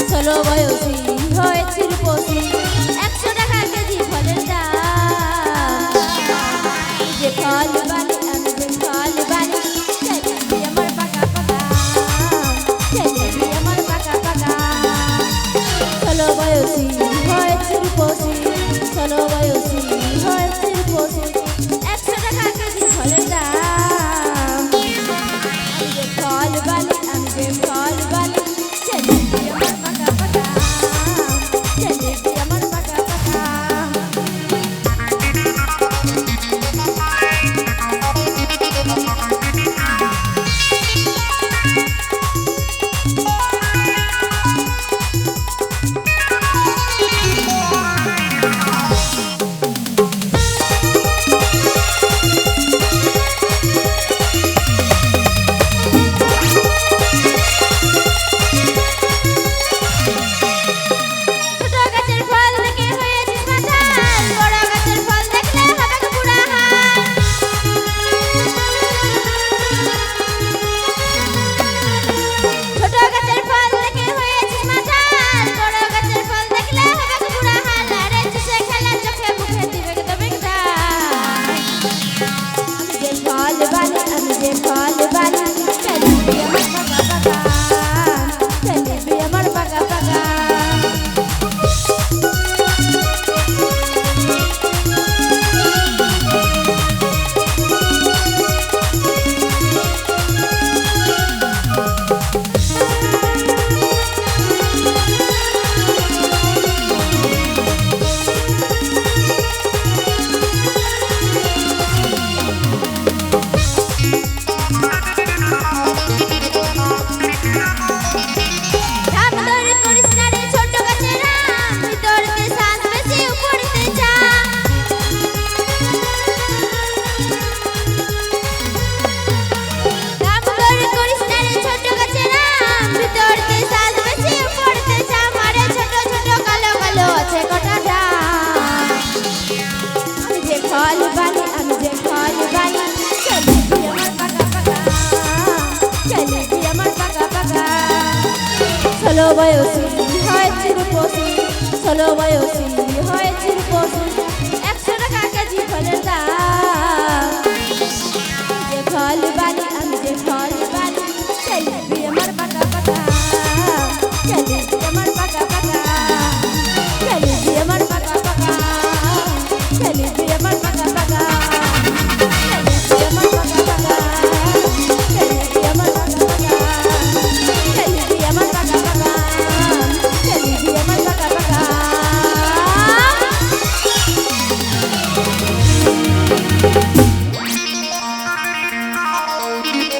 ষোলো বয়সী হয়েছি রূপসী 100 টাকা কেজি ফলের দাম। যে ফল বালি আমি যে ফল বালি ছেলেটি আমার পাকা পাকা, ছেলেটি আমার পাকা পাকা। 16 বয়সী হয়েছি রূপসী, 16 বয়সী হয়েছি রূপসী 100 টাকা কেজি ফলের দাম। আমি যে ফল বালি আমি যে ফল বালি ছেলেটি আমার পাকা পাকা, ছেলেটি আমার পাকা পাকা। ফল বালি আমি যে ফল বালি ছেলেটি আমার পাকা পাকা, ছেলেটি আমার পাকা পাকা। 16 বয়সী হয়েছি রূপসী, 16 বয়সী হয়েছি রূপসী